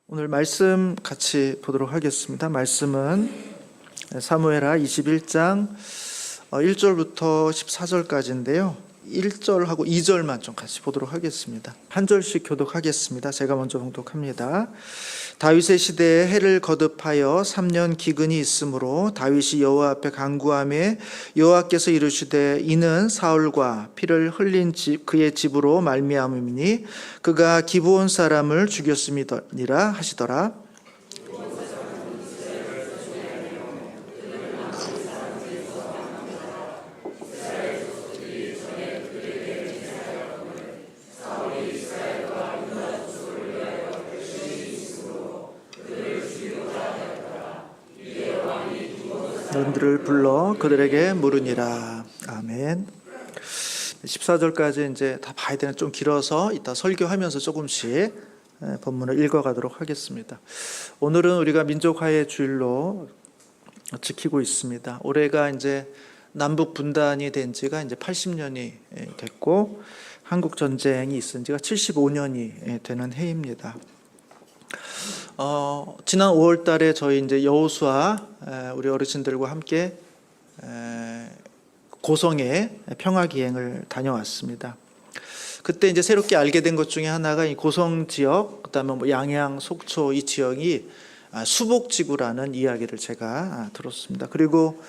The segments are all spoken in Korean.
오늘 말씀 같이 보도록 하겠습니다. 말씀은 사무엘하 21장 1절부터 14절까지인데요. 1절하고 2절만 좀 같이 보도록 하겠습니다. 한 절씩 교독하겠습니다. 제가 먼저 봉독합니다. 다윗의 시대에 해를 거듭하여 3년 기근이 있으므로 다윗이 여호와 앞에 간구하매 여호와께서 이르시되 이는 사울과 피를 흘린 그의 집으로 말미암음이니 그가 기브온 사람을 죽였음이니라 하시더라. 너희들을 불러 그들에게 물으니라. 아멘. 14절까지 이제 다 봐야 되는 좀 길어서 이따 설교하면서 조금씩 본문을 읽어가도록 하겠습니다. 오늘은 우리가 민족화의 주일로 지키고 있습니다. 올해가 이제 남북 분단이 된 지가 이제 80년이 됐고 한국 전쟁이 있은 지가 75년이 되는 해입니다. 지난 5월 달에 저희 이제 여호수아 우리 어르신들과 함께 고성에 평화기행을 다녀왔습니다. 그때 이제 새롭게 알게 된 것 중에 하나가 이 고성 지역, 그다음에 뭐 양양, 속초 이 지역이 수복지구라는 이야기를 제가 들었습니다. 그리고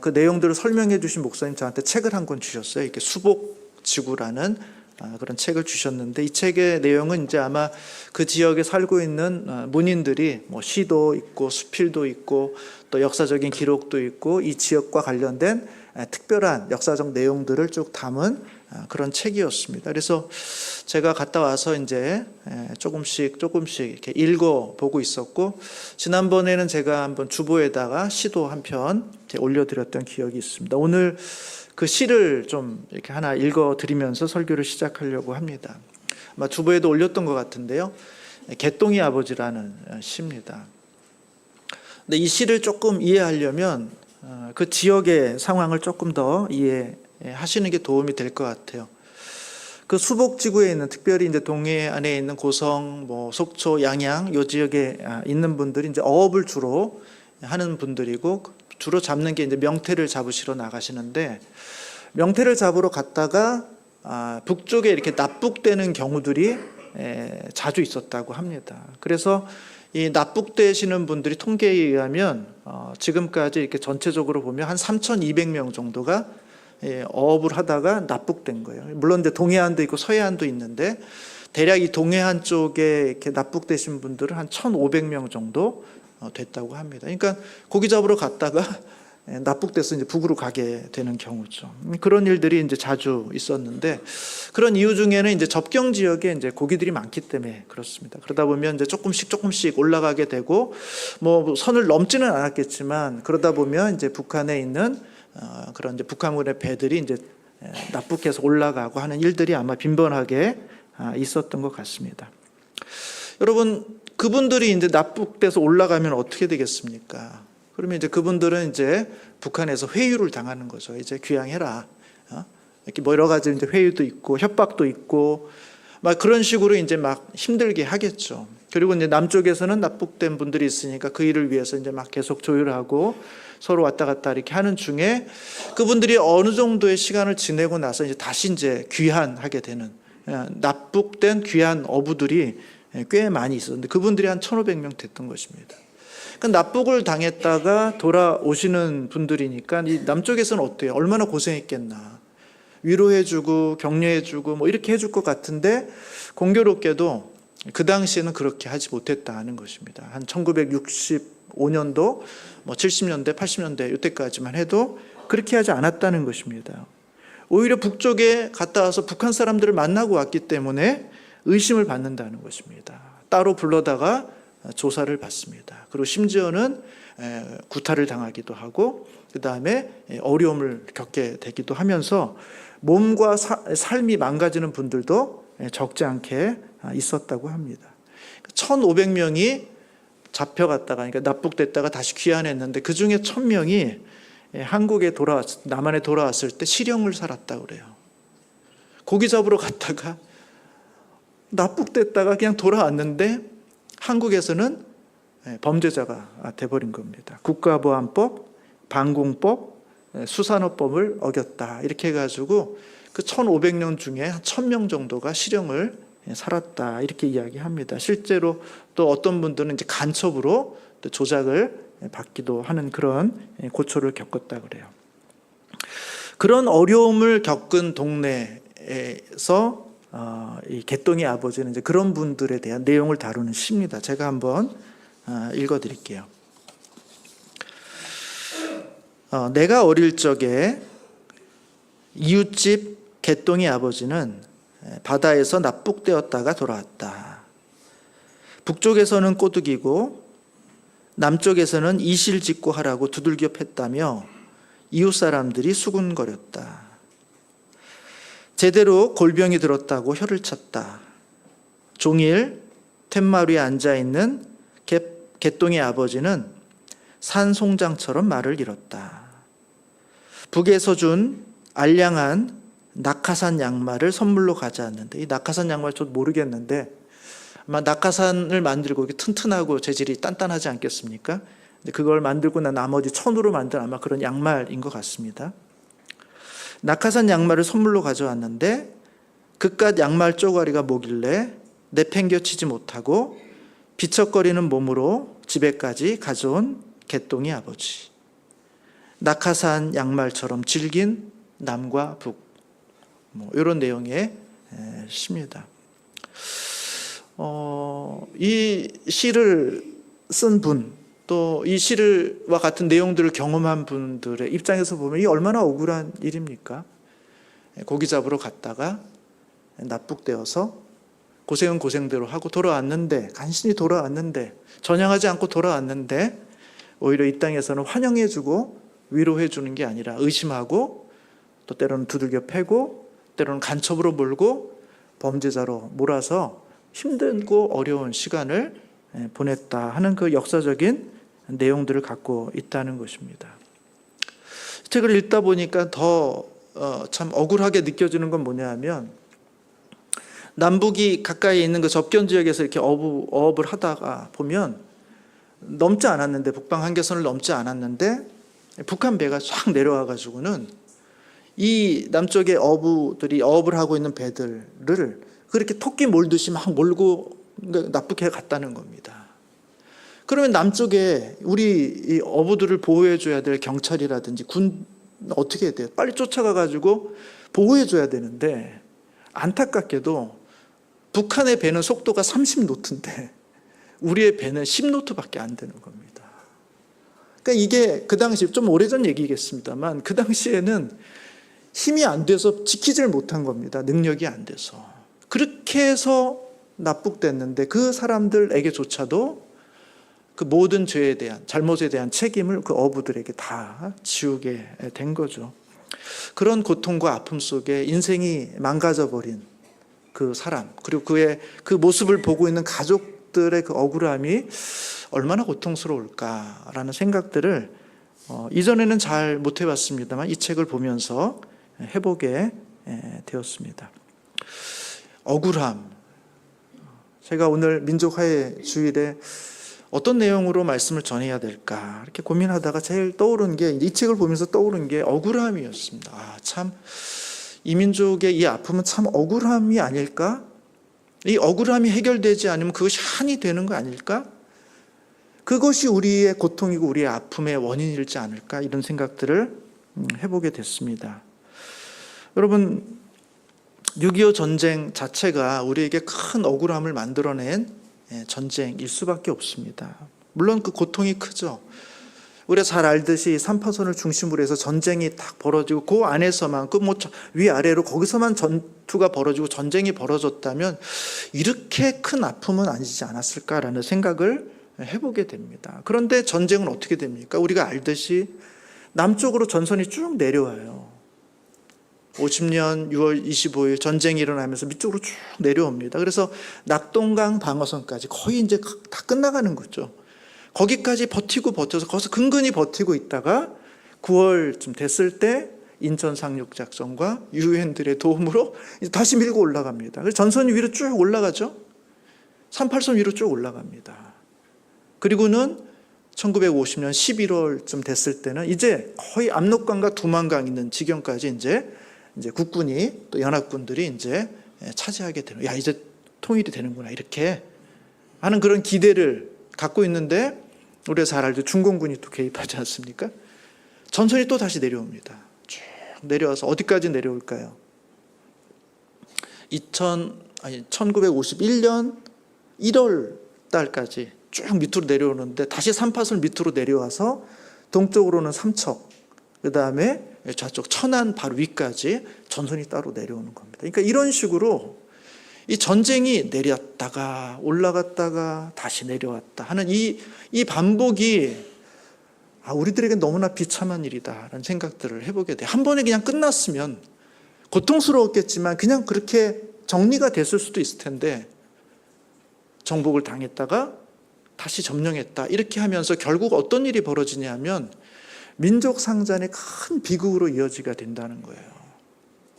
그 내용들을 설명해 주신 목사님 저한테 책을 한 권 주셨어요. 이렇게 수복지구라는 그런 책을 주셨는데 이 책의 내용은 이제 아마 그 지역에 살고 있는 문인들이 뭐 시도 있고 수필도 있고 또 역사적인 기록도 있고 이 지역과 관련된 특별한 역사적 내용들을 쭉 담은 그런 책이었습니다. 그래서 제가 갔다 와서 이제 조금씩 이렇게 읽어보고 있었고 지난번에는 제가 한번 주보에다가 시도 한 편 올려드렸던 기억이 있습니다. 오늘 그 시를 좀 이렇게 하나 읽어드리면서 설교를 시작하려고 합니다. 아마 주보에도 올렸던 것 같은데요. 개똥이 아버지라는 시입니다. 근데 이 시를 조금 이해하려면 그 지역의 상황을 조금 더 이해하시는 게 도움이 될 것 같아요. 그 수복지구에 있는 특별히 이제 동해 안에 있는 고성, 뭐 속초, 양양 이 지역에 있는 분들이 이제 어업을 주로 하는 분들이고 주로 잡는 게 이제 명태를 잡으시러 나가시는데 명태를 잡으러 갔다가 북쪽에 이렇게 납북되는 경우들이 자주 있었다고 합니다. 그래서 이 납북되시는 분들이 통계에 의하면 지금까지 이렇게 전체적으로 보면 한 3,200명 정도가 어업을 하다가 납북된 거예요. 물론 이제 동해안도 있고 서해안도 있는데 대략 이 동해안 쪽에 이렇게 납북되신 분들은 한 1,500명 정도 됐다고 합니다. 그러니까 고기 잡으러 갔다가 납북돼서 이제 북으로 가게 되는 경우죠. 그런 일들이 이제 자주 있었는데 그런 이유 중에는 이제 접경 지역에 이제 고기들이 많기 때문에 그렇습니다. 그러다 보면 이제 조금씩 올라가게 되고 뭐 선을 넘지는 않았겠지만 그러다 보면 이제 북한에 있는 그런 이제 북한군의 배들이 이제 납북해서 올라가고 하는 일들이 아마 빈번하게 있었던 것 같습니다. 여러분 그분들이 이제 납북돼서 올라가면 어떻게 되겠습니까? 그러면 이제 그분들은 이제 북한에서 회유를 당하는 거죠. 이제 귀향해라. 이렇게 뭐 여러 가지 이제 회유도 있고 협박도 있고 막 그런 식으로 이제 막 힘들게 하겠죠. 그리고 이제 남쪽에서는 납북된 분들이 있으니까 그 일을 위해서 이제 막 계속 조율하고 서로 왔다 갔다 이렇게 하는 중에 그분들이 어느 정도의 시간을 지내고 나서 이제 다시 이제 귀환하게 되는 납북된 귀한 어부들이 꽤 많이 있었는데 그분들이 한 1,500명 됐던 것입니다. 그러니까 납북을 당했다가 돌아오시는 분들이니까 이 남쪽에서는 어때요? 얼마나 고생했겠나. 위로해주고 격려해주고 뭐 이렇게 해줄 것 같은데 공교롭게도 그 당시에는 그렇게 하지 못했다는 것입니다. 한 1965년도, 뭐 70년대, 80년대 이때까지만 해도 그렇게 하지 않았다는 것입니다. 오히려 북쪽에 갔다 와서 북한 사람들을 만나고 왔기 때문에 의심을 받는다는 것입니다. 따로 불러다가 조사를 받습니다. 그리고 심지어는 구타를 당하기도 하고 그 다음에 어려움을 겪게 되기도 하면서 몸과 삶이 망가지는 분들도 적지 않게 있었다고 합니다. 1,500명이 잡혀갔다가 그러니까 납북됐다가 다시 귀환했는데 그 중에 1,000명이 한국에 남한에 돌아왔을 때 실형을 살았다고 그래요. 고기 잡으러 갔다가 납북됐다가 그냥 돌아왔는데 한국에서는 범죄자가 돼버린 겁니다. 국가보안법, 방공법, 수산업법을 어겼다. 이렇게 해가지고 그 1500년 중에 한 1000명 정도가 실형을 살았다. 이렇게 이야기합니다. 실제로 또 어떤 분들은 이제 간첩으로 또 조작을 받기도 하는 그런 고초를 겪었다 그래요. 그런 어려움을 겪은 동네에서 이 개똥이 아버지는 이제 그런 분들에 대한 내용을 다루는 시입니다. 제가 한번 읽어드릴게요. 내가 어릴 적에 이웃집 개똥이 아버지는 바다에서 납북되었다가 돌아왔다. 북쪽에서는 꼬드기고 남쪽에서는 이실직고 하라고 두들겨 팼다며 이웃 사람들이 수군거렸다. 제대로 골병이 들었다고 혀를 찼다. 종일 툇마루에 앉아있는 개똥의 아버지는 산송장처럼 말을 잃었다. 북에서 준 알량한 낙하산 양말을 선물로 가져왔는데, 이 낙하산 양말 저도 모르겠는데 아마 낙하산을 만들고 튼튼하고 재질이 단단하지 않겠습니까? 그걸 만들고 난 나머지 천으로 만든 아마 그런 양말인 것 같습니다. 낙하산 양말을 선물로 가져왔는데 그깟 양말 쪼가리가 뭐길래 내팽겨치지 못하고 비척거리는 몸으로 집에까지 가져온 개똥이 아버지. 낙하산 양말처럼 질긴 남과 북. 이런 내용의 시입니다. 이 시를 쓴 분, 또 이 시와 같은 내용들을 경험한 분들의 입장에서 보면 이 얼마나 억울한 일입니까? 고기 잡으러 갔다가 납북되어서 고생은 고생대로 하고 돌아왔는데, 간신히 돌아왔는데, 전향하지 않고 돌아왔는데 오히려 이 땅에서는 환영해주고 위로해주는 게 아니라 의심하고 또 때로는 두들겨 패고 때로는 간첩으로 몰고 범죄자로 몰아서 힘들고 어려운 시간을 보냈다 하는 그 역사적인 내용들을 갖고 있다는 것입니다. 책을 읽다 보니까 더 참 억울하게 느껴지는 건 뭐냐 하면, 남북이 가까이 있는 그 접견 지역에서 이렇게 어업을 하다가 보면 넘지 않았는데, 북방 한계선을 넘지 않았는데 북한 배가 쫙 내려와 가지고는 이 남쪽의 어부들이 어업을 하고 있는 배들을 그렇게 토끼 몰듯이 막 몰고 납북해 갔다는 겁니다. 그러면 남쪽에 우리 이 어부들을 보호해 줘야 될 경찰이라든지 군 어떻게 해야 돼요? 빨리 쫓아가 가지고 보호해 줘야 되는데, 안타깝게도 북한의 배는 속도가 30노트인데 우리의 배는 10노트밖에 안 되는 겁니다. 그러니까 이게 그 당시, 좀 오래전 얘기겠습니다만, 그 당시에는 힘이 안 돼서 지키질 못한 겁니다. 능력이 안 돼서. 그렇게 해서 납북됐는데 그 사람들에게조차도 그 모든 죄에 대한, 잘못에 대한 책임을 그 어부들에게 다 지우게 된 거죠. 그런 고통과 아픔 속에 인생이 망가져버린 그 사람, 그리고 그의 그 모습을 보고 있는 가족들의 그 억울함이 얼마나 고통스러울까라는 생각들을 이전에는 잘 못 해봤습니다만 이 책을 보면서 해보게 되었습니다. 억울함. 제가 오늘 민족화해 주일에 어떤 내용으로 말씀을 전해야 될까 이렇게 고민하다가 제일 떠오른 게, 이 책을 보면서 떠오른 게 억울함이었습니다. 참 이 민족의 이 아픔은 참 억울함이 아닐까? 이 억울함이 해결되지 않으면 그것이 한이 되는 거 아닐까? 그것이 우리의 고통이고 우리의 아픔의 원인이지 않을까? 이런 생각들을 해보게 됐습니다. 여러분, 6.25 전쟁 자체가 우리에게 큰 억울함을 만들어낸 전쟁일 수밖에 없습니다. 물론 그 고통이 크죠. 우리가 잘 알듯이 3파선을 중심으로 해서 전쟁이 딱 벌어지고 그 안에서만, 그 뭐 위아래로 거기서만 전투가 벌어지고 전쟁이 벌어졌다면 이렇게 큰 아픔은 아니지 않았을까라는 생각을 해보게 됩니다. 그런데 전쟁은 어떻게 됩니까? 우리가 알듯이 남쪽으로 전선이 쭉 내려와요. 50년 6월 25일 전쟁이 일어나면서 밑쪽으로 쭉 내려옵니다. 그래서 낙동강 방어선까지 거의 이제 다 끝나가는 거죠. 거기까지 버티고 버텨서 거기서 근근히 버티고 있다가 9월쯤 됐을 때 인천 상륙작전과 유엔들의 도움으로 다시 밀고 올라갑니다. 그래서 전선이 위로 쭉 올라가죠. 38선 위로 쭉 올라갑니다. 그리고는 1950년 11월쯤 됐을 때는 이제 거의 압록강과 두만강 있는 지경까지 이제 국군이 또 연합군들이 이제 차지하게 되는, 야, 이제 통일이 되는구나, 이렇게 하는 그런 기대를 갖고 있는데, 우리가 잘 알죠. 중공군이 또 개입하지 않습니까? 전선이 또 다시 내려옵니다. 쭉 내려와서 어디까지 내려올까요? 1951년 1월 달까지 쭉 밑으로 내려오는데, 다시 3파선 밑으로 내려와서 동쪽으로는 삼척, 그 다음에 좌쪽 천안 바로 위까지 전선이 따로 내려오는 겁니다. 그러니까 이런 식으로 이 전쟁이 내렸다가 올라갔다가 다시 내려왔다 하는 이 반복이 우리들에게 너무나 비참한 일이다라는 생각들을 해보게 돼요. 한 번에 그냥 끝났으면 고통스러웠겠지만 그냥 그렇게 정리가 됐을 수도 있을 텐데, 정복을 당했다가 다시 점령했다, 이렇게 하면서 결국 어떤 일이 벌어지냐면 민족 상잔의 큰 비극으로 이어지게 된다는 거예요.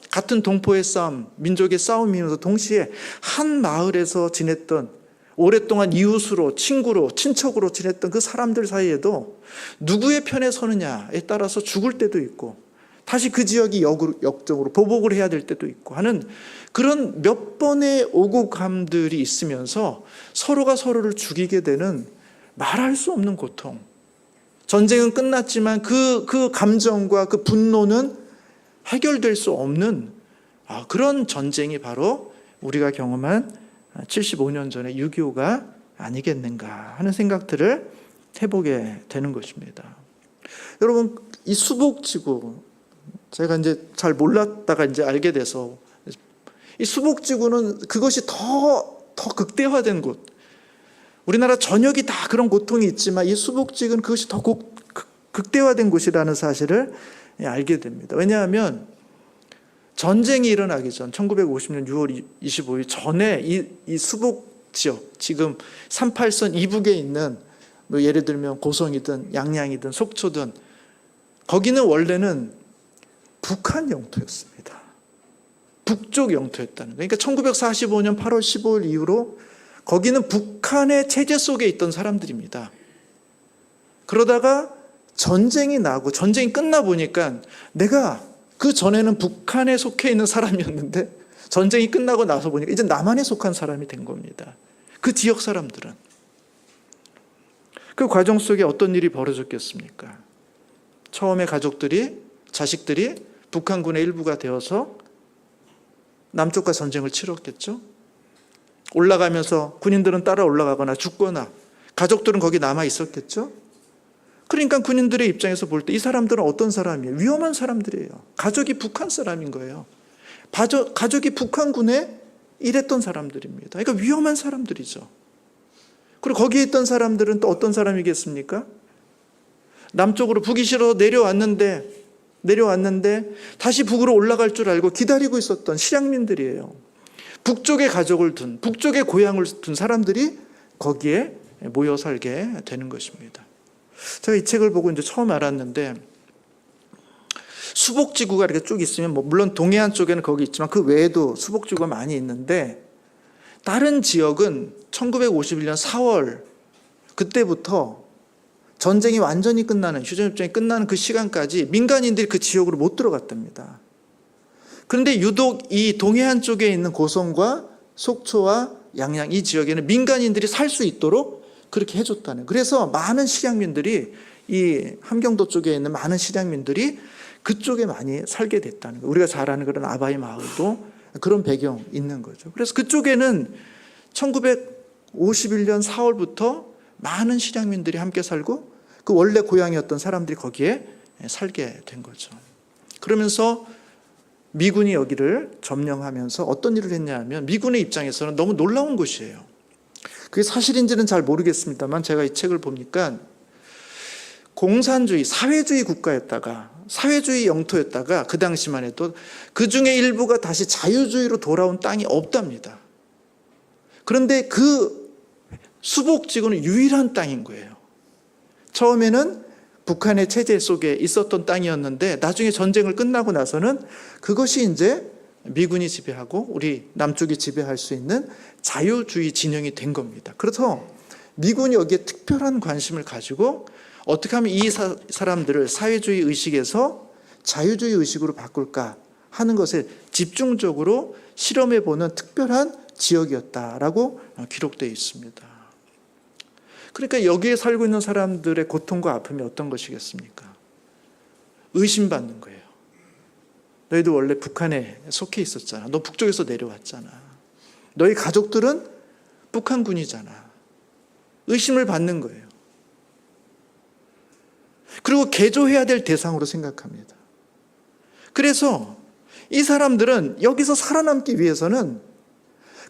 같은 동포의 싸움, 민족의 싸움이면서 동시에 한 마을에서 지냈던, 오랫동안 이웃으로, 친구로, 친척으로 지냈던 그 사람들 사이에도 누구의 편에 서느냐에 따라서 죽을 때도 있고, 다시 그 지역이 역적으로 보복을 해야 될 때도 있고 하는 그런 몇 번의 오고감들이 있으면서 서로가 서로를 죽이게 되는 말할 수 없는 고통. 전쟁은 끝났지만 그 감정과 그 분노는 해결될 수 없는 그런 전쟁이 바로 우리가 경험한 75년 전의 6.25가 아니겠는가 하는 생각들을 해보게 되는 것입니다. 여러분, 이 수복지구, 제가 이제 잘 몰랐다가 이제 알게 돼서, 이 수복지구는 그것이 더 극대화된 곳, 우리나라 전역이 다 그런 고통이 있지만 이 수복지구는 그것이 더 극대화된 곳이라는 사실을 알게 됩니다. 왜냐하면 전쟁이 일어나기 전 1950년 6월 25일 전에 이 수복 지역, 지금 38선 이북에 있는 뭐 예를 들면 고성이든 양양이든 속초든, 거기는 원래는 북한 영토였습니다. 북쪽 영토였다는 거예요. 그러니까 1945년 8월 15일 이후로 거기는 북한의 체제 속에 있던 사람들입니다. 그러다가 전쟁이 나고 전쟁이 끝나 보니까 내가 그 전에는 북한에 속해 있는 사람이었는데 전쟁이 끝나고 나서 보니까 이제 남한에 속한 사람이 된 겁니다. 그 지역 사람들은. 그 과정 속에 어떤 일이 벌어졌겠습니까? 처음에 가족들이, 자식들이 북한군의 일부가 되어서 남쪽과 전쟁을 치렀겠죠. 올라가면서 군인들은 따라 올라가거나 죽거나 가족들은 거기 남아 있었겠죠. 그러니까 군인들의 입장에서 볼 때 이 사람들은 어떤 사람이에요? 위험한 사람들이에요. 가족이 북한 사람인 거예요. 가족이 북한군에 일했던 사람들입니다. 그러니까 위험한 사람들이죠. 그리고 거기에 있던 사람들은 또 어떤 사람이겠습니까? 남쪽으로 북이 싫어 내려왔는데 다시 북으로 올라갈 줄 알고 기다리고 있었던 실향민들이에요. 북쪽에 가족을 둔, 북쪽에 고향을 둔 사람들이 거기에 모여 살게 되는 것입니다. 제가 이 책을 보고 이제 처음 알았는데, 수복지구가 이렇게 쭉 있으면 물론 동해안 쪽에는 거기 있지만 그 외에도 수복지구가 많이 있는데, 다른 지역은 1951년 4월 그때부터 전쟁이 완전히 끝나는, 휴전협정이 끝나는 그 시간까지 민간인들이 그 지역으로 못 들어갔답니다. 그런데 유독 이 동해안 쪽에 있는 고성과 속초와 양양 이 지역에는 민간인들이 살 수 있도록 그렇게 해줬다는. 그래서 많은 실향민들이, 이 함경도 쪽에 있는 많은 실향민들이 그쪽에 많이 살게 됐다는 거예요. 우리가 잘 아는 그런 아바이 마을도 그런 배경이 있는 거죠. 그래서 그쪽에는 1951년 4월부터 많은 실향민들이 함께 살고 그 원래 고향이었던 사람들이 거기에 살게 된 거죠. 그러면서 미군이 여기를 점령하면서 어떤 일을 했냐 하면, 미군의 입장에서는 너무 놀라운 것이에요. 그게 사실인지는 잘 모르겠습니다만 제가 이 책을 보니까 공산주의, 사회주의 국가였다가, 사회주의 영토였다가 그 당시만 해도 그 중에 일부가 다시 자유주의로 돌아온 땅이 없답니다. 그런데 그 수복지구는 유일한 땅인 거예요. 처음에는 북한의 체제 속에 있었던 땅이었는데 나중에 전쟁을 끝나고 나서는 그것이 이제 미군이 지배하고 우리 남쪽이 지배할 수 있는 자유주의 진영이 된 겁니다. 그래서 미군이 여기에 특별한 관심을 가지고 어떻게 하면 이 사람들을 사회주의 의식에서 자유주의 의식으로 바꿀까 하는 것에 집중적으로 실험해보는 특별한 지역이었다라고 기록되어 있습니다. 그러니까 여기에 살고 있는 사람들의 고통과 아픔이 어떤 것이겠습니까? 의심받는 거예요. 너희도 원래 북한에 속해 있었잖아. 너 북쪽에서 내려왔잖아. 너희 가족들은 북한군이잖아. 의심을 받는 거예요. 그리고 개조해야 될 대상으로 생각합니다. 그래서 이 사람들은 여기서 살아남기 위해서는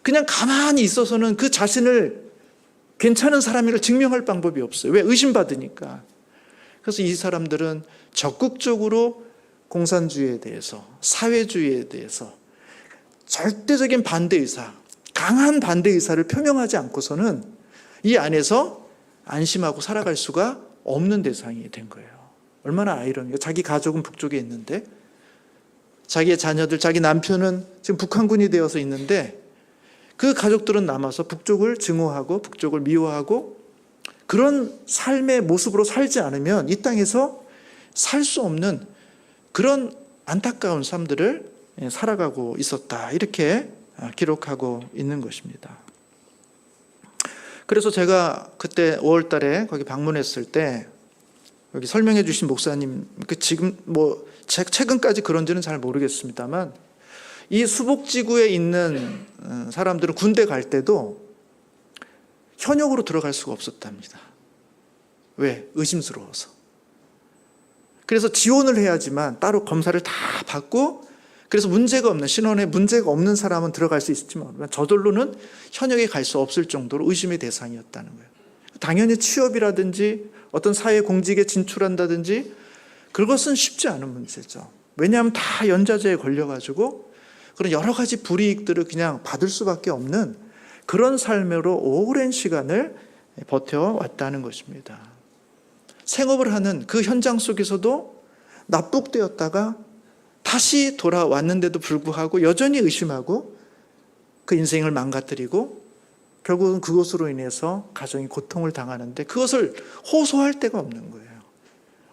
그냥 가만히 있어서는 그 자신을 괜찮은 사람을 증명할 방법이 없어요. 왜? 의심받으니까. 그래서 이 사람들은 적극적으로 공산주의에 대해서, 사회주의에 대해서 절대적인 반대의사, 강한 반대의사를 표명하지 않고서는 이 안에서 안심하고 살아갈 수가 없는 대상이 된 거예요. 얼마나 아이러니해요. 자기 가족은 북쪽에 있는데, 자기의 자녀들, 자기 남편은 지금 북한군이 되어서 있는데, 그 가족들은 남아서 북쪽을 증오하고 북쪽을 미워하고 그런 삶의 모습으로 살지 않으면 이 땅에서 살 수 없는 그런 안타까운 삶들을 살아가고 있었다. 이렇게 기록하고 있는 것입니다. 그래서 제가 그때 5월 달에 거기 방문했을 때 여기 설명해 주신 목사님, 지금 최근까지 그런지는 잘 모르겠습니다만 이 수복지구에 있는 사람들은 군대 갈 때도 현역으로 들어갈 수가 없었답니다. 왜? 의심스러워서. 그래서 지원을 해야지만 따로 검사를 다 받고, 그래서 문제가 없는, 신원에 문제가 없는 사람은 들어갈 수 있지만 저절로는 현역에 갈 수 없을 정도로 의심의 대상이었다는 거예요. 당연히 취업이라든지 어떤 사회 공직에 진출한다든지 그것은 쉽지 않은 문제죠. 왜냐하면 다 연좌제에 걸려가지고 그런 여러 가지 불이익들을 그냥 받을 수밖에 없는 그런 삶으로 오랜 시간을 버텨왔다는 것입니다. 생업을 하는 그 현장 속에서도 납북되었다가 다시 돌아왔는데도 불구하고 여전히 의심하고 그 인생을 망가뜨리고 결국은 그것으로 인해서 가정이 고통을 당하는데 그것을 호소할 데가 없는 거예요.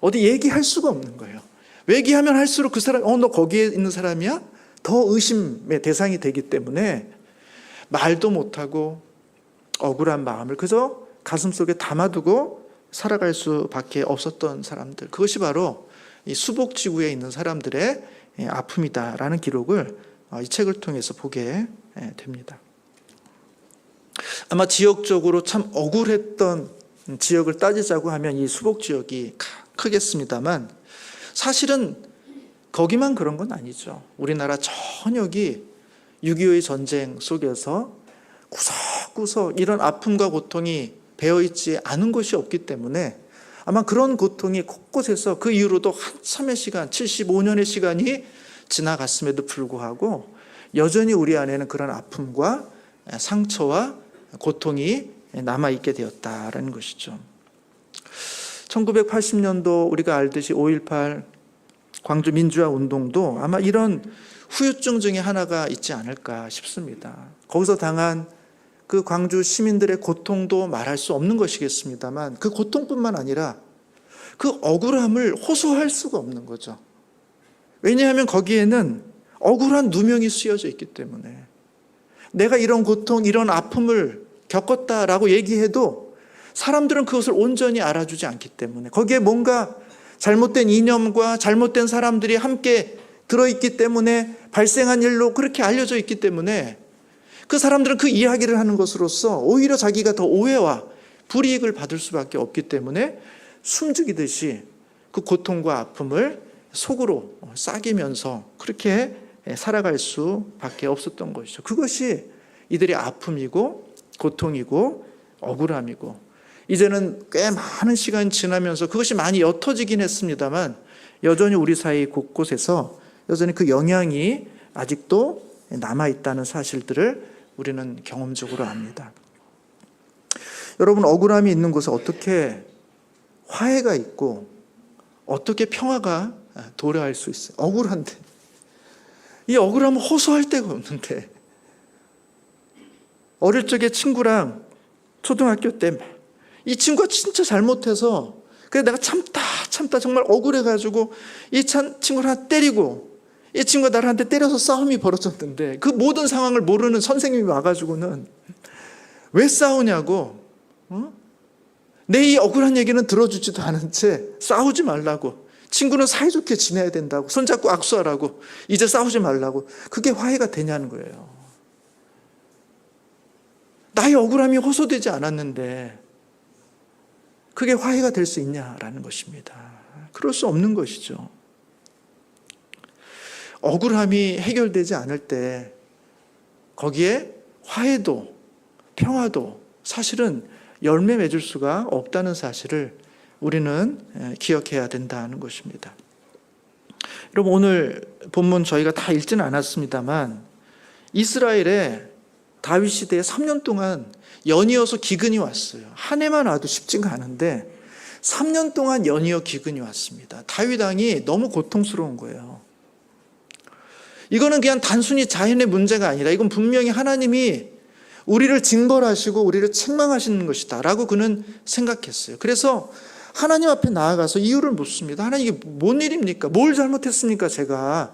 어디 얘기할 수가 없는 거예요. 얘기하면 할수록 그 사람, 너 거기에 있는 사람이야? 더 의심의 대상이 되기 때문에 말도 못하고 억울한 마음을 그저 가슴속에 담아두고 살아갈 수밖에 없었던 사람들, 그것이 바로 이 수복지구에 있는 사람들의 아픔이다라는 기록을 이 책을 통해서 보게 됩니다. 아마 지역적으로 참 억울했던 지역을 따지자고 하면 이 수복지역이 크겠습니다만 사실은 거기만 그런 건 아니죠. 우리나라 전역이 6.25의 전쟁 속에서 구석구석 이런 아픔과 고통이 배어있지 않은 곳이 없기 때문에 아마 그런 고통이 곳곳에서 그 이후로도 한참의 시간, 75년의 시간이 지나갔음에도 불구하고 여전히 우리 안에는 그런 아픔과 상처와 고통이 남아있게 되었다라는 것이죠. 1980년도 우리가 알듯이 5.18 광주 민주화 운동도 아마 이런 후유증 중에 하나가 있지 않을까 싶습니다. 거기서 당한 그 광주 시민들의 고통도 말할 수 없는 것이겠습니다만 그 고통뿐만 아니라 그 억울함을 호소할 수가 없는 거죠. 왜냐하면 거기에는 억울한 누명이 쓰여져 있기 때문에 내가 이런 고통, 이런 아픔을 겪었다라고 얘기해도 사람들은 그것을 온전히 알아주지 않기 때문에 거기에 뭔가 잘못된 이념과 잘못된 사람들이 함께 들어있기 때문에 발생한 일로 그렇게 알려져 있기 때문에 그 사람들은 그 이야기를 하는 것으로서 오히려 자기가 더 오해와 불이익을 받을 수밖에 없기 때문에 숨죽이듯이 그 고통과 아픔을 속으로 싸기면서 그렇게 살아갈 수밖에 없었던 것이죠. 그것이 이들의 아픔이고 고통이고 억울함이고 이제는 꽤 많은 시간이 지나면서 그것이 많이 옅어지긴 했습니다만 여전히 우리 사이 곳곳에서 여전히 그 영향이 아직도 남아있다는 사실들을 우리는 경험적으로 압니다. 여러분, 억울함이 있는 곳에 어떻게 화해가 있고 어떻게 평화가 도래할 수 있어요? 억울한데 이 억울함을 호소할 데가 없는데, 어릴 적에 친구랑 초등학교 때 이 친구가 진짜 잘못해서 그래서 내가 참다 정말 억울해가지고 이 친구를 하나 때리고 이 친구가 나를 한테 때려서 싸움이 벌어졌는데, 그 모든 상황을 모르는 선생님이 와가지고는 왜 싸우냐고, 내 이 억울한 얘기는 들어주지도 않은 채 싸우지 말라고, 친구는 사이좋게 지내야 된다고, 손잡고 악수하라고, 이제 싸우지 말라고. 그게 화해가 되냐는 거예요. 나의 억울함이 호소되지 않았는데 그게 화해가 될 수 있냐라는 것입니다. 그럴 수 없는 것이죠. 억울함이 해결되지 않을 때 거기에 화해도 평화도 사실은 열매 맺을 수가 없다는 사실을 우리는 기억해야 된다는 것입니다. 여러분, 오늘 본문 저희가 다 읽지는 않았습니다만 이스라엘에 다윗 시대에 3년 동안 연이어서 기근이 왔어요. 한 해만 와도 쉽지가 않은데 3년 동안 연이어 기근이 왔습니다. 다윗 왕이 너무 고통스러운 거예요. 이거는 그냥 단순히 자연의 문제가 아니라 이건 분명히 하나님이 우리를 징벌하시고 우리를 책망하시는 것이다 라고 그는 생각했어요. 그래서 하나님 앞에 나아가서 이유를 묻습니다. 하나님, 이게 뭔 일입니까? 뭘 잘못했습니까 제가?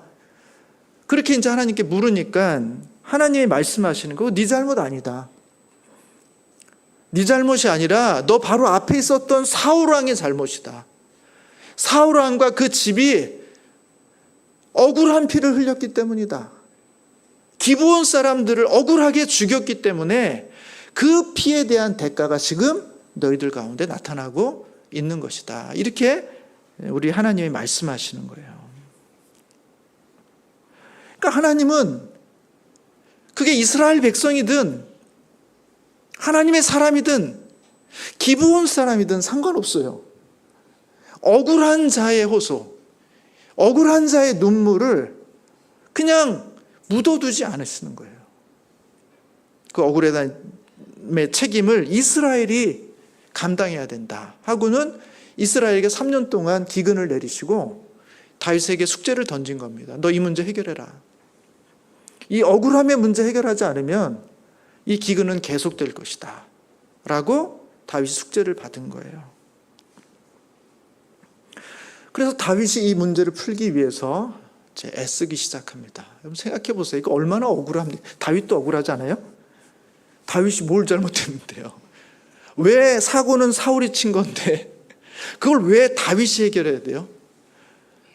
그렇게 이제 하나님께 물으니까 하나님이 말씀하시는 거, 네 잘못 아니다. 네 잘못이 아니라 너 바로 앞에 있었던 사울 왕의 잘못이다. 사울 왕과 그 집이 억울한 피를 흘렸기 때문이다. 기브온 사람들을 억울하게 죽였기 때문에 그 피에 대한 대가가 지금 너희들 가운데 나타나고 있는 것이다. 이렇게 우리 하나님이 말씀하시는 거예요. 그러니까 하나님은 그게 이스라엘 백성이든 하나님의 사람이든 기브온 사람이든 상관없어요. 억울한 자의 호소, 억울한 자의 눈물을 그냥 묻어두지 않으시는 거예요. 그 억울함의 책임을 이스라엘이 감당해야 된다 하고는 이스라엘에게 3년 동안 기근을 내리시고 다윗에게 숙제를 던진 겁니다. 너 이 문제 해결해라. 이 억울함의 문제 해결하지 않으면 이 기근은 계속될 것이다 라고 다윗이 숙제를 받은 거예요. 그래서 다윗이 이 문제를 풀기 위해서 애쓰기 시작합니다. 여러분 생각해 보세요. 이거 얼마나 억울합니까? 다윗도 억울하지 않아요? 다윗이 뭘 잘못했는데요? 왜 사고는 사울이 친 건데 그걸 왜 다윗이 해결해야 돼요?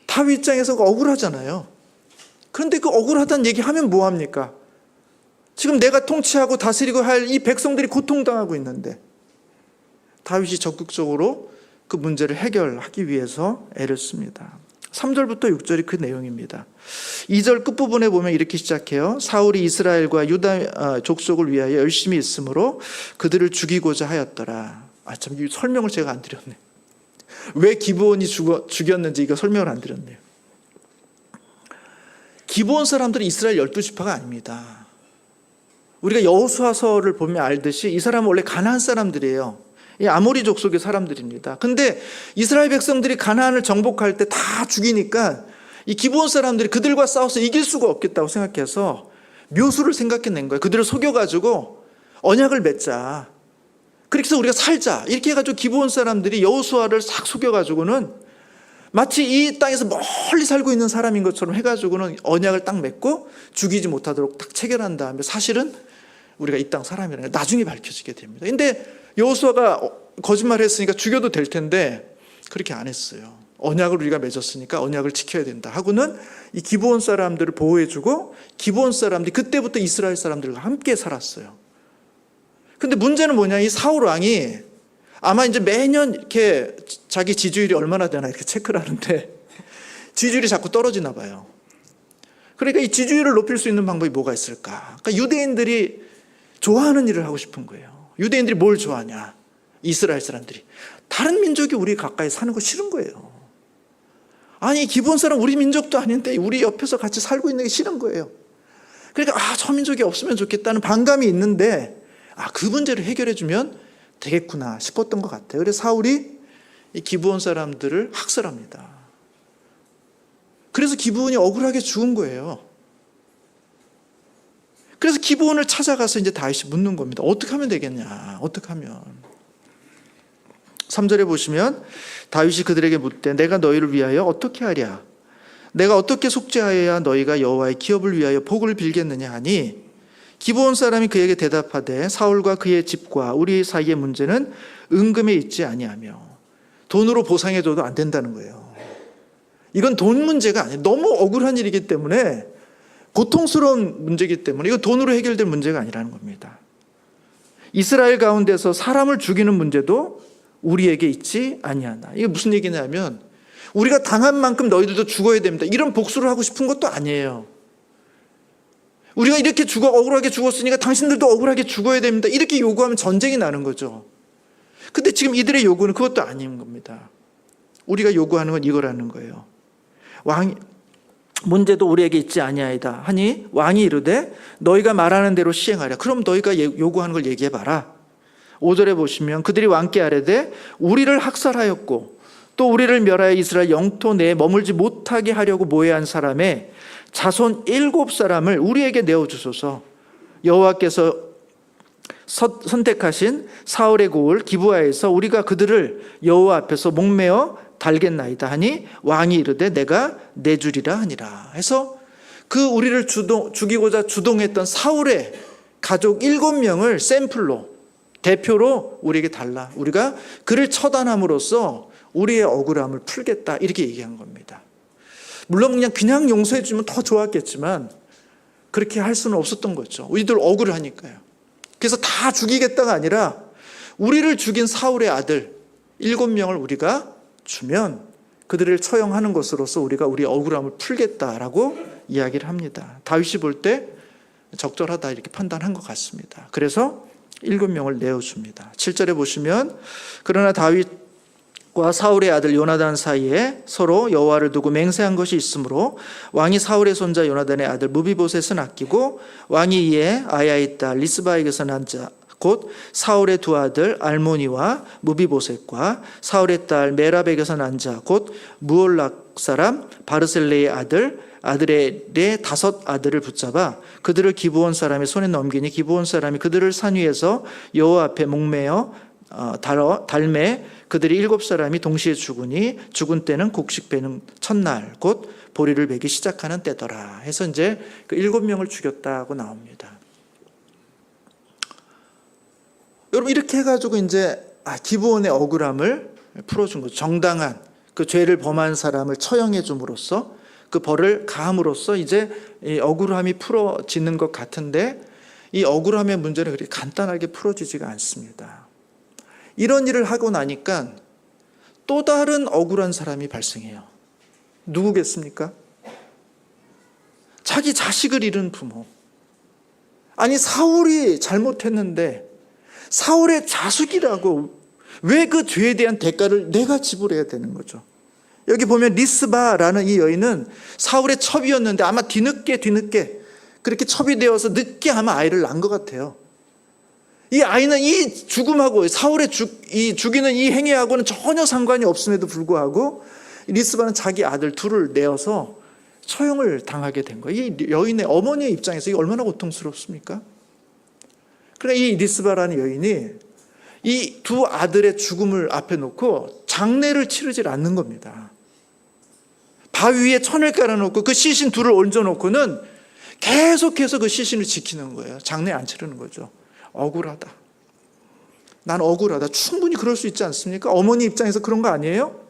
다윗 입장에서 억울하잖아요. 그런데 그 억울하다는 얘기하면 뭐합니까? 지금 내가 통치하고 다스리고 할 이 백성들이 고통당하고 있는데 다윗이 적극적으로 그 문제를 해결하기 위해서 애를 씁니다. 3절부터 6절이 그 내용입니다. 2절 끝부분에 보면 이렇게 시작해요. 사울이 이스라엘과 유다 족속을 위하여 열심히 있으므로 그들을 죽이고자 하였더라. 참, 이 설명을 제가 안 드렸네요. 왜 기브온이 죽였는지 이거 설명을 안 드렸네요. 기브온 사람들은 이스라엘 12지파가 아닙니다. 우리가 여호수아서를 보면 알듯이 이 사람은 원래 가나안 사람들이에요. 이 아모리 족속의 사람들입니다. 근데 이스라엘 백성들이 가나안을 정복할 때 다 죽이니까 이 기브온 사람들이 그들과 싸워서 이길 수가 없겠다고 생각해서 묘수를 생각해낸 거예요. 그들을 속여가지고 언약을 맺자. 그렇게 해서 우리가 살자. 이렇게 해가지고 기브온 사람들이 여호수아를 싹 속여가지고는 마치 이 땅에서 멀리 살고 있는 사람인 것처럼 해가지고는 언약을 딱 맺고 죽이지 못하도록 딱 체결한 다음에 사실은 우리가 이 땅 사람이라는 게 나중에 밝혀지게 됩니다. 근데 여호수아가 거짓말을 했으니까 죽여도 될 텐데 그렇게 안 했어요. 언약을 우리가 맺었으니까 언약을 지켜야 된다 하고는 이 기브온 사람들을 보호해주고 기브온 사람들이 그때부터 이스라엘 사람들과 함께 살았어요. 근데 문제는 뭐냐, 이 사울 왕이 아마 이제 매년 이렇게 자기 지지율이 얼마나 되나 이렇게 체크를 하는데 지지율이 자꾸 떨어지나 봐요. 그러니까 이 지지율을 높일 수 있는 방법이 뭐가 있을까? 그러니까 유대인들이 좋아하는 일을 하고 싶은 거예요. 유대인들이 뭘 좋아하냐? 이스라엘 사람들이 다른 민족이 우리 가까이 사는 거 싫은 거예요. 아니, 기본 사람 우리 민족도 아닌데 우리 옆에서 같이 살고 있는 게 싫은 거예요. 그러니까 저 민족이 없으면 좋겠다는 반감이 있는데 그 문제를 해결해 주면 되겠구나 싶었던 것 같아요. 그래서 사울이 이 기브온 사람들을 학살합니다. 그래서 기브온이 억울하게 죽은 거예요. 그래서 기브온을 찾아가서 이제 다윗이 묻는 겁니다. 어떻게 하면 되겠냐? 어떻게 하면? 3절에 보시면 다윗이 그들에게 묻되 내가 너희를 위하여 어떻게 하랴? 내가 어떻게 속죄하여야 너희가 여호와의 기업을 위하여 복을 빌겠느냐 하니 기브온 사람이 그에게 대답하되 사울과 그의 집과 우리 사이의 문제는 은금에 있지 아니하며. 돈으로 보상해줘도 안 된다는 거예요. 이건 돈 문제가 아니에요. 너무 억울한 일이기 때문에, 고통스러운 문제이기 때문에 이거 돈으로 해결될 문제가 아니라는 겁니다. 이스라엘 가운데서 사람을 죽이는 문제도 우리에게 있지 아니하나. 이게 무슨 얘기냐면 우리가 당한 만큼 너희들도 죽어야 됩니다. 이런 복수를 하고 싶은 것도 아니에요. 우리가 이렇게 억울하게 죽었으니까 당신들도 억울하게 죽어야 됩니다. 이렇게 요구하면 전쟁이 나는 거죠. 근데 지금 이들의 요구는 그것도 아닌 겁니다. 우리가 요구하는 건 이거라는 거예요. 문제도 우리에게 있지 아니하이다 하니 왕이 이르되 너희가 말하는 대로 시행하랴. 그럼 너희가 요구하는 걸 얘기해봐라. 5절에 보시면 그들이 왕께 아뢰되 우리를 학살하였고 또 우리를 멸하여 이스라엘 영토 내에 머물지 못하게 하려고 모해한 사람의 자손 7사람을 우리에게 내어주소서. 여호와께서 선택하신 사울의 고을 기브아에서 우리가 그들을 여호와 앞에서 목매어 달겠나이다 하니 왕이 이르되 내가 내주리라 하니라. 해서 그 우리를 죽이고자 주동했던 사울의 가족 7명을 샘플로, 대표로 우리에게 달라. 우리가 그를 처단함으로써 우리의 억울함을 풀겠다. 이렇게 얘기한 겁니다. 물론 그냥 용서해 주면 더 좋았겠지만 그렇게 할 수는 없었던 거죠. 우리들 억울하니까요. 그래서 다 죽이겠다가 아니라 우리를 죽인 사울의 아들 7명을 우리가 주면 그들을 처형하는 것으로서 우리가 우리의 억울함을 풀겠다라고 이야기를 합니다. 다윗이 볼 때 적절하다 이렇게 판단한 것 같습니다. 그래서 7명을 내어줍니다. 7절에 보시면 그러나 다윗과 사울의 아들 요나단 사이에 서로 여호와를 두고 맹세한 것이 있으므로 왕이 사울의 손자 요나단의 아들 무비보셋은 아끼고 왕이 이에 아야의 딸 리스바에게서 난 자 곧 사울의 두 아들 알모니와 무비보셋과 사울의 딸 메랍에게서 난 자 곧 무올락 사람 바르셀레의 아들의 5 아들을 붙잡아 그들을 기브온 사람의 손에 넘기니 기브온 사람이 그들을 산 위에서 여호와 앞에 목매어 달매 그들이 7사람이 동시에 죽으니 죽은 때는 곡식 베는 첫날 곧 보리를 베기 시작하는 때더라. 해서 이제 그 7명을 죽였다고 나옵니다. 여러분 이렇게 해가지고 이제 기브온의 억울함을 풀어준 거죠. 정당한 그 죄를 범한 사람을 처형해 줌으로써 그 벌을 가함으로써 이제 이 억울함이 풀어지는 것 같은데 이 억울함의 문제는 그렇게 간단하게 풀어지지가 않습니다. 이런 일을 하고 나니까 또 다른 억울한 사람이 발생해요. 누구겠습니까? 자기 자식을 잃은 부모. 아니 사울이 잘못했는데 사울의 자식이라고 왜 그 죄에 대한 대가를 내가 지불해야 되는 거죠. 여기 보면 리스바라는 이 여인은 사울의 첩이었는데 아마 뒤늦게 그렇게 첩이 되어서 늦게 아마 아이를 낳은 것 같아요. 이 아이는 이 죽음하고 사울의 죽이는 이 행위하고는 전혀 상관이 없음에도 불구하고 리스바는 자기 아들 둘을 내어서 처형을 당하게 된 거예요. 이 여인의 어머니의 입장에서 이게 얼마나 고통스럽습니까? 그러나 이 리스바라는 여인이 이 2 아들의 죽음을 앞에 놓고 장례를 치르질 않는 겁니다. 바위 위에 천을 깔아놓고 그 시신 둘을 얹어놓고는 계속해서 그 시신을 지키는 거예요. 장례 안 치르는 거죠. 억울하다. 난 억울하다. 충분히 그럴 수 있지 않습니까? 어머니 입장에서 그런 거 아니에요?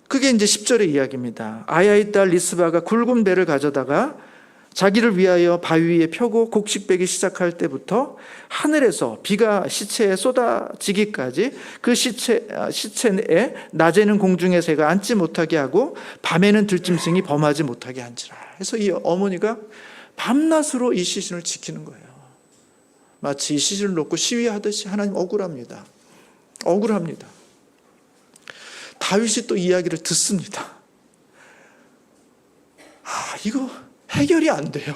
그게 이제 10절의 이야기입니다. 아야의 딸 리스바가 굵은 배를 가져다가 자기를 위하여 바위 위에 펴고 곡식 베기 시작할 때부터 하늘에서 비가 시체에 쏟아지기까지 그 시체에 낮에는 공중의 새가 앉지 못하게 하고 밤에는 들짐승이 범하지 못하게 한지라. 그래서 이 어머니가 밤낮으로 이 시신을 지키는 거예요. 마치 이 시신을 놓고 시위하듯이. 하나님 억울합니다. 억울합니다. 다윗이 또 이야기를 듣습니다. 이거 해결이 안 돼요.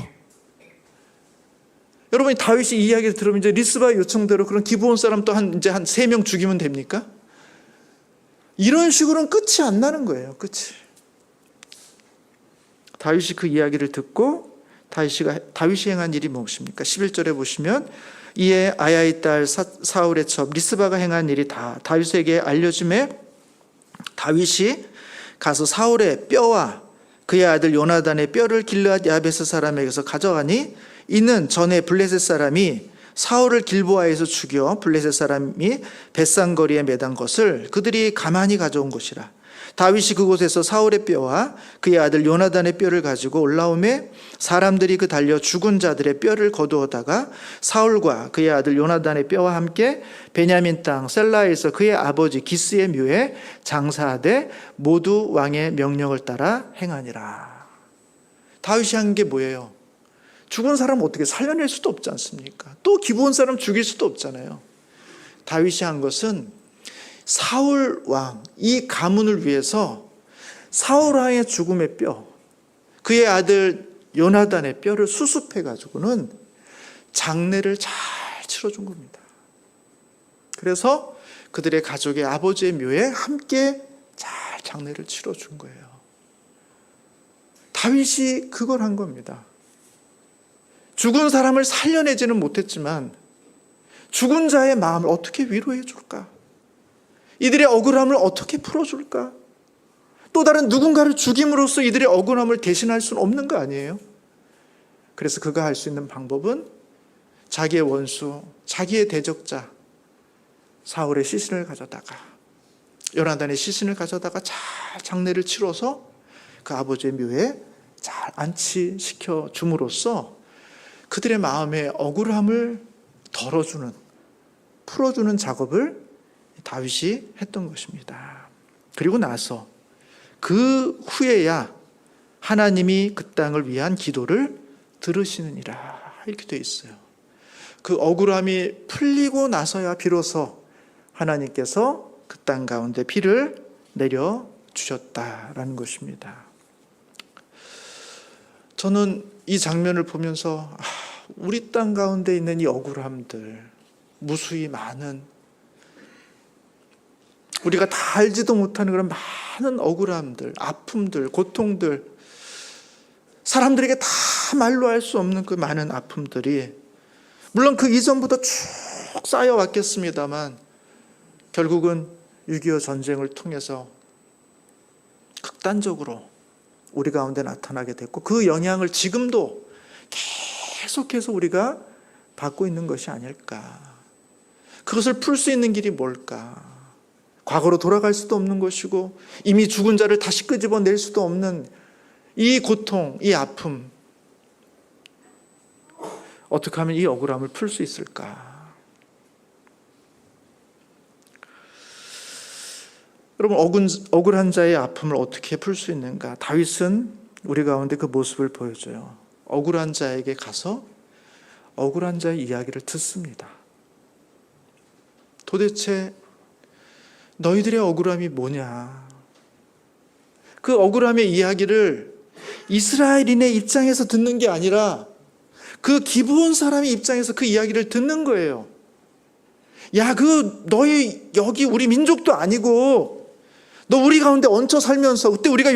여러분이 다윗이 이 이야기를 들으면 이제 리스바의 요청대로 그런 기브온 사람 또 한 3명 죽이면 됩니까? 이런 식으로는 끝이 안 나는 거예요. 끝이. 다윗이 그 이야기를 듣고 다윗이 행한 일이 무엇입니까? 11절에 보시면 이에 아야의 딸 사울의 첩 리스바가 행한 일이 다 다윗에게 알려짐에 다윗이 가서 사울의 뼈와 그의 아들 요나단의 뼈를 길르앗 야베스 사람에게서 가져가니 이는 전에 블레셋 사람이 사울을 길보아에서 죽여 블레셋 사람이 벳산거리에 매단 것을 그들이 가만히 가져온 것이라. 다윗이 그곳에서 사울의 뼈와 그의 아들 요나단의 뼈를 가지고 올라오매 사람들이 그 달려 죽은 자들의 뼈를 거두어다가 사울과 그의 아들 요나단의 뼈와 함께 베냐민 땅 셀라에서 그의 아버지 기스의 묘에 장사하되 모두 왕의 명령을 따라 행하니라. 다윗이 한 게 뭐예요? 죽은 사람 어떻게 살려낼 수도 없지 않습니까? 또 기브온 사람 죽일 수도 없잖아요. 다윗이 한 것은 사울 왕, 이 가문을 위해서 사울 왕의 죽음의 뼈, 그의 아들 요나단의 뼈를 수습해 가지고는 장례를 잘 치러준 겁니다. 그래서 그들의 가족의 아버지의 묘에 함께 잘 장례를 치러준 거예요. 다윗이 그걸 한 겁니다. 죽은 사람을 살려내지는 못했지만 죽은 자의 마음을 어떻게 위로해 줄까? 이들의 억울함을 어떻게 풀어줄까? 또 다른 누군가를 죽임으로써 이들의 억울함을 대신할 수는 없는 거 아니에요? 그래서 그가 할 수 있는 방법은 자기의 원수, 자기의 대적자 사울의 시신을 가져다가 요나단의 시신을 가져다가 잘 장례를 치러서 그 아버지의 묘에 잘 안치시켜 줌으로써 그들의 마음의 억울함을 덜어주는, 풀어주는 작업을 다윗이 했던 것입니다. 그리고 나서 그 후에야 하나님이 그 땅을 위한 기도를 들으시느니라 이렇게 되어 있어요. 그 억울함이 풀리고 나서야 비로소 하나님께서 그 땅 가운데 비를 내려주셨다라는 것입니다. 저는 이 장면을 보면서 우리 땅 가운데 있는 이 억울함들, 무수히 많은, 우리가 다 알지도 못하는 그런 많은 억울함들, 아픔들, 고통들, 사람들에게 다 말로 할 수 없는 그 많은 아픔들이 물론 그 이전부터 쭉 쌓여왔겠습니다만 결국은 6.25 전쟁을 통해서 극단적으로 우리 가운데 나타나게 됐고 그 영향을 지금도 계속해서 우리가 받고 있는 것이 아닐까. 그것을 풀 수 있는 길이 뭘까? 과거로 돌아갈 수도 없는 것이고 이미 죽은 자를 다시 끄집어낼 수도 없는 이 고통, 이 아픔, 어떻게 하면 이 억울함을 풀 수 있을까? 여러분, 억울한 자의 아픔을 어떻게 풀 수 있는가? 다윗은 우리 가운데 그 모습을 보여줘요. 억울한 자에게 가서 억울한 자의 이야기를 듣습니다. 도대체 너희들의 억울함이 뭐냐? 그 억울함의 이야기를 이스라엘인의 입장에서 듣는 게 아니라 그 기브온 사람의 입장에서 그 이야기를 듣는 거예요. 야, 너희 여기 우리 민족도 아니고 너 우리 가운데 얹혀 살면서 그때 우리가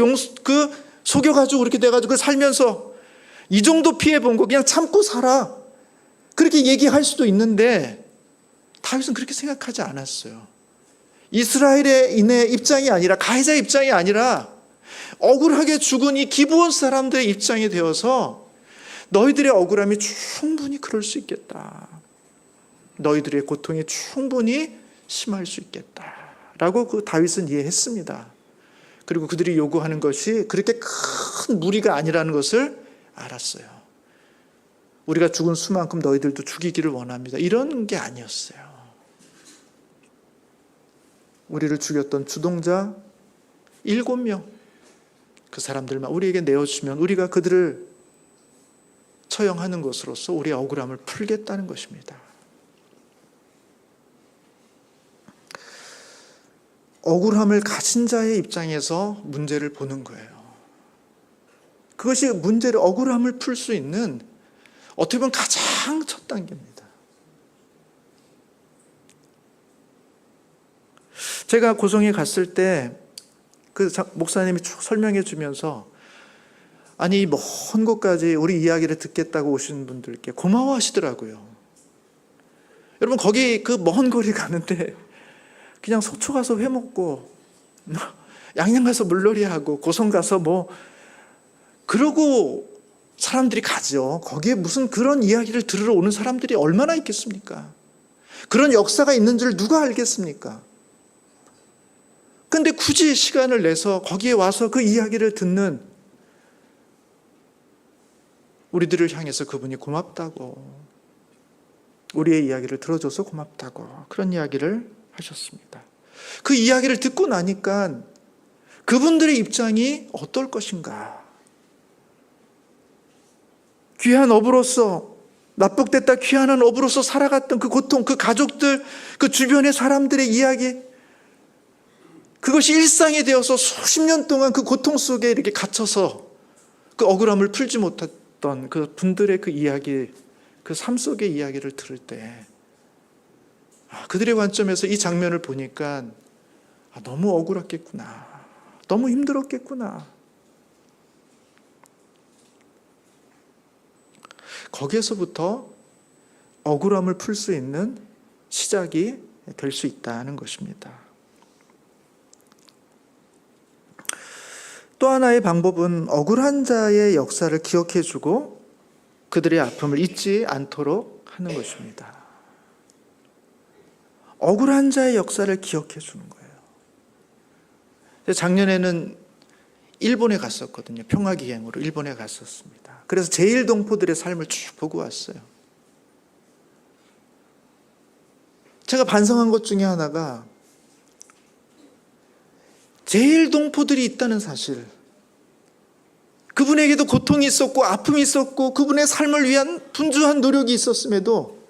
속여가지고 그렇게 돼가지고 살면서 이 정도 피해 본 거 그냥 참고 살아. 그렇게 얘기할 수도 있는데 다윗은 그렇게 생각하지 않았어요. 이스라엘의 입장이 아니라 가해자의 입장이 아니라 억울하게 죽은 이 기브온 사람들의 입장이 되어서 너희들의 억울함이 충분히 그럴 수 있겠다. 너희들의 고통이 충분히 심할 수 있겠다라고 그 다윗은 이해했습니다. 그리고 그들이 요구하는 것이 그렇게 큰 무리가 아니라는 것을 알았어요. 우리가 죽은 수만큼 너희들도 죽이기를 원합니다. 이런 게 아니었어요. 우리를 죽였던 주동자 7명, 그 사람들만 우리에게 내어주면 우리가 그들을 처형하는 것으로서 우리의 억울함을 풀겠다는 것입니다. 억울함을 가진 자의 입장에서 문제를 보는 거예요. 그것이 억울함을 풀 수 있는 어떻게 보면 가장 첫 단계입니다. 제가 고성에 갔을 때 그 목사님이 쭉 설명해 주면서 아니 먼 곳까지 우리 이야기를 듣겠다고 오신 분들께 고마워하시더라고요. 여러분 거기 그 먼 거리 가는데 그냥 속초 가서 회 먹고 양양 가서 물놀이 하고 고성 가서 뭐 그러고 사람들이 가죠. 거기에 무슨 그런 이야기를 들으러 오는 사람들이 얼마나 있겠습니까? 그런 역사가 있는 줄 누가 알겠습니까? 근데 굳이 시간을 내서 거기에 와서 그 이야기를 듣는 우리들을 향해서 그분이 고맙다고, 우리의 이야기를 들어줘서 고맙다고 그런 이야기를 하셨습니다. 그 이야기를 듣고 나니까 그분들의 입장이 어떨 것인가? 귀한 어부로서, 납북됐다 귀환한 어부로서 살아갔던 그 고통, 그 가족들, 그 주변의 사람들의 이야기, 그것이 일상이 되어서 수십 년 동안 그 고통 속에 이렇게 갇혀서 그 억울함을 풀지 못했던 그 분들의 그 이야기, 그 삶 속의 이야기를 들을 때 그들의 관점에서 이 장면을 보니까 너무 억울했겠구나, 너무 힘들었겠구나. 거기에서부터 억울함을 풀 수 있는 시작이 될 수 있다는 것입니다. 또 하나의 방법은 억울한 자의 역사를 기억해주고 그들의 아픔을 잊지 않도록 하는 것입니다. 억울한 자의 역사를 기억해주는 거예요. 작년에는 일본에 갔었거든요. 평화기행으로 일본에 갔었습니다. 그래서 제1동포들의 삶을 쭉 보고 왔어요. 제가 반성한 것 중에 하나가 제1동포들이 있다는 사실, 그분에게도 고통이 있었고 아픔이 있었고 그분의 삶을 위한 분주한 노력이 있었음에도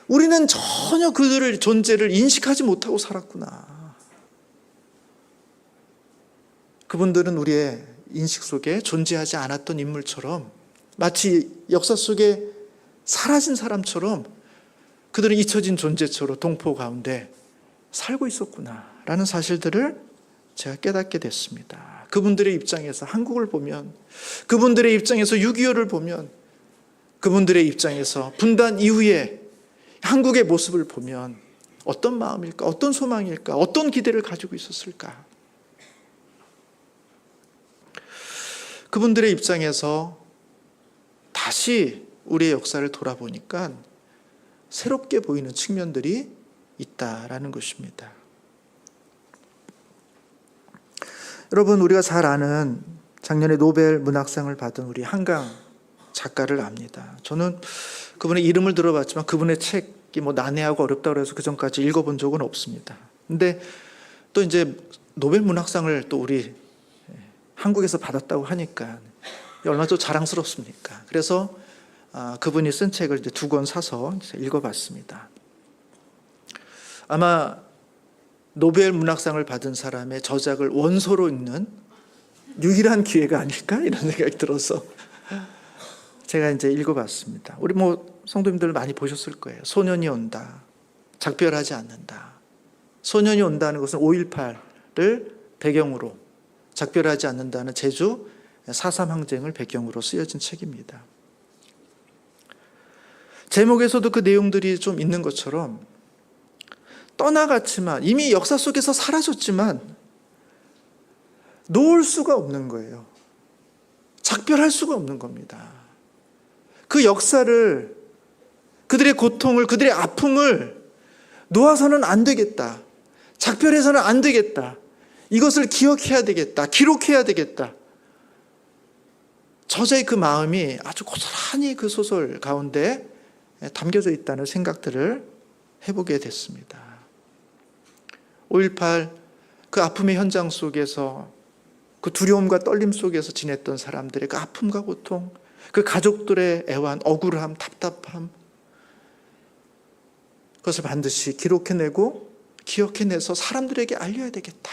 우리는 전혀 그들의 존재를 인식하지 못하고 살았구나. 그분들은 우리의 인식 속에 존재하지 않았던 인물처럼, 마치 역사 속에 사라진 사람처럼 그들은 잊혀진 존재처럼 동포 가운데 살고 있었구나라는 사실들을 제가 깨닫게 됐습니다. 그분들의 입장에서 한국을 보면, 그분들의 입장에서 6.25를 보면, 그분들의 입장에서 분단 이후에 한국의 모습을 보면 어떤 마음일까? 어떤 소망일까? 어떤 기대를 가지고 있었을까? 그분들의 입장에서 다시 우리의 역사를 돌아보니까 새롭게 보이는 측면들이 있다라는 것입니다. 여러분, 우리가 잘 아는 작년에 노벨 문학상을 받은 우리 한강 작가를 압니다. 저는 그분의 이름을 들어봤지만 그분의 책이 뭐 난해하고 어렵다고 해서 그 전까지 읽어본 적은 없습니다. 근데 또 이제 노벨 문학상을 또 우리 한국에서 받았다고 하니까 얼마나 또 자랑스럽습니까? 그래서 그분이 쓴 책을 이제 2권 사서 읽어봤습니다. 아마 노벨 문학상을 받은 사람의 저작을 원서로 읽는 유일한 기회가 아닐까 이런 생각이 들어서 제가 이제 읽어봤습니다. 우리 뭐 성도님들 많이 보셨을 거예요. 소년이 온다, 작별하지 않는다. 소년이 온다는 것은 5.18을 배경으로, 작별하지 않는다는 제주 4.3 항쟁을 배경으로 쓰여진 책입니다. 제목에서도 그 내용들이 좀 있는 것처럼 떠나갔지만, 이미 역사 속에서 사라졌지만 놓을 수가 없는 거예요. 작별할 수가 없는 겁니다. 그 역사를, 그들의 고통을, 그들의 아픔을 놓아서는 안 되겠다, 작별해서는 안 되겠다, 이것을 기억해야 되겠다, 기록해야 되겠다. 저자의 그 마음이 아주 고스란히 그 소설 가운데 담겨져 있다는 생각들을 해보게 됐습니다. 5.18 그 아픔의 현장 속에서, 그 두려움과 떨림 속에서 지냈던 사람들의 그 아픔과 고통, 그 가족들의 애환, 억울함, 답답함, 그것을 반드시 기록해내고 기억해내서 사람들에게 알려야 되겠다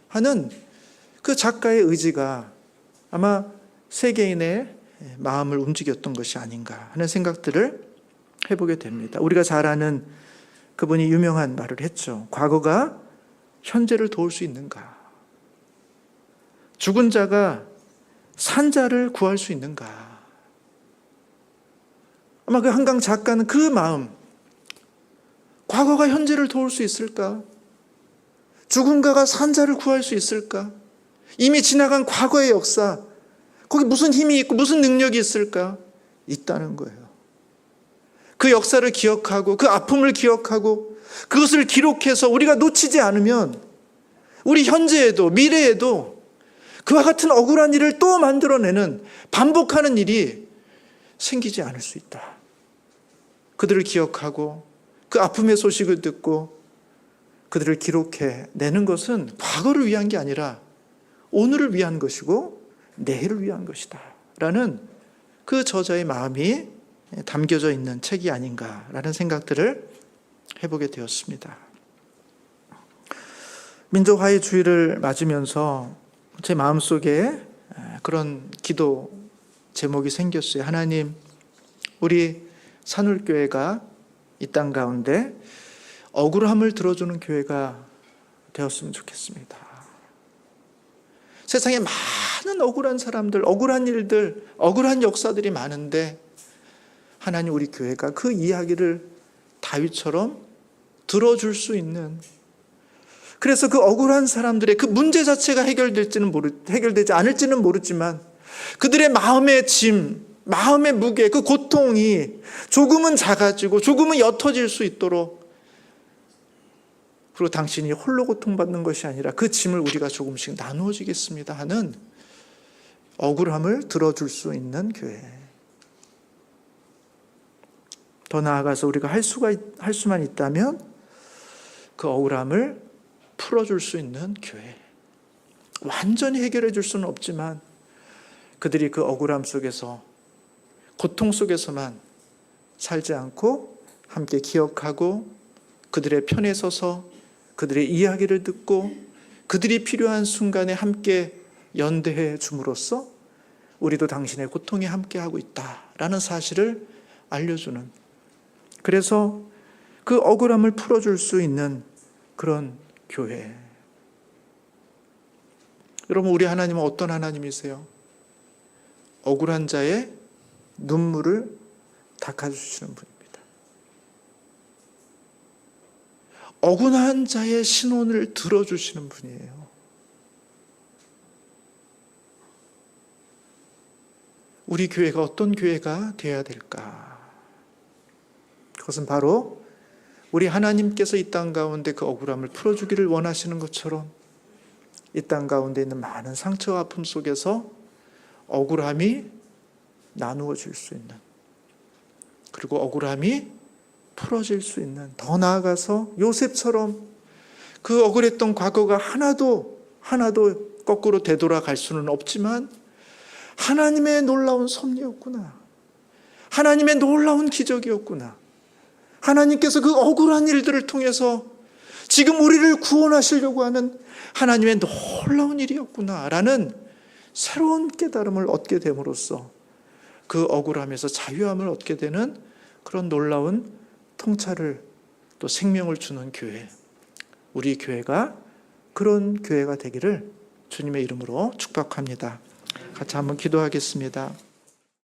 하는 그 작가의 의지가 아마 세계인의 마음을 움직였던 것이 아닌가 하는 생각들을 해보게 됩니다. 우리가 잘 아는 그분이 유명한 말을 했죠. 과거가 현재를 도울 수 있는가? 죽은 자가 산자를 구할 수 있는가? 아마 그 한강 작가는 그 마음, 과거가 현재를 도울 수 있을까? 누군가가 산자를 구할 수 있을까? 이미 지나간 과거의 역사, 거기 무슨 힘이 있고 무슨 능력이 있을까? 있다는 거예요. 그 역사를 기억하고 그 아픔을 기억하고 그것을 기록해서 우리가 놓치지 않으면 우리 현재에도 미래에도 그와 같은 억울한 일을 또 만들어내는, 반복하는 일이 생기지 않을 수 있다. 그들을 기억하고 그 아픔의 소식을 듣고 그들을 기록해 내는 것은 과거를 위한 게 아니라 오늘을 위한 것이고 내일을 위한 것이다 라는 그 저자의 마음이 담겨져 있는 책이 아닌가라는 생각들을 해보게 되었습니다. 민족화의 주일을 맞으면서 제 마음속에 그런 기도 제목이 생겼어요. 하나님, 우리 산울교회가 이 땅 가운데 억울함을 들어주는 교회가 되었으면 좋겠습니다. 세상에 많은 억울한 사람들, 억울한 일들, 억울한 역사들이 많은데 하나님, 우리 교회가 그 이야기를 다윗처럼 들어줄 수 있는, 그래서 그 억울한 사람들의 그 문제 자체가 해결되지 않을지는 모르지만 그들의 마음의 짐, 마음의 무게, 그 고통이 조금은 작아지고 조금은 옅어질 수 있도록, 그리고 당신이 홀로 고통받는 것이 아니라 그 짐을 우리가 조금씩 나누어지겠습니다 하는 억울함을 들어줄 수 있는 교회. 더 나아가서 우리가 할 수만 있다면 그 억울함을 풀어줄 수 있는 교회. 완전히 해결해 줄 수는 없지만 그들이 그 억울함 속에서, 고통 속에서만 살지 않고 함께 기억하고 그들의 편에 서서 그들의 이야기를 듣고 그들이 필요한 순간에 함께 연대해 줌으로써 우리도 당신의 고통에 함께하고 있다라는 사실을 알려주는, 그래서 그 억울함을 풀어줄 수 있는 그런 교회. 여러분, 우리 하나님은 어떤 하나님이세요? 억울한 자의 눈물을 닦아주시는 분입니다. 억울한 자의 신원을 들어주시는 분이에요. 우리 교회가 어떤 교회가 되어야 될까? 그것은 바로 우리 하나님께서 이 땅 가운데 그 억울함을 풀어주기를 원하시는 것처럼 이 땅 가운데 있는 많은 상처와 아픔 속에서 억울함이 나누어질 수 있는, 그리고 억울함이 풀어질 수 있는, 더 나아가서 요셉처럼 그 억울했던 과거가 하나도 거꾸로 되돌아갈 수는 없지만 하나님의 놀라운 섭리였구나, 하나님의 놀라운 기적이었구나, 하나님께서 그 억울한 일들을 통해서 지금 우리를 구원하시려고 하는 하나님의 놀라운 일이었구나 라는 새로운 깨달음을 얻게 됨으로써 그 억울함에서 자유함을 얻게 되는 그런 놀라운 통찰을, 또 생명을 주는 교회, 우리 교회가 그런 교회가 되기를 주님의 이름으로 축복합니다. 같이 한번 기도하겠습니다.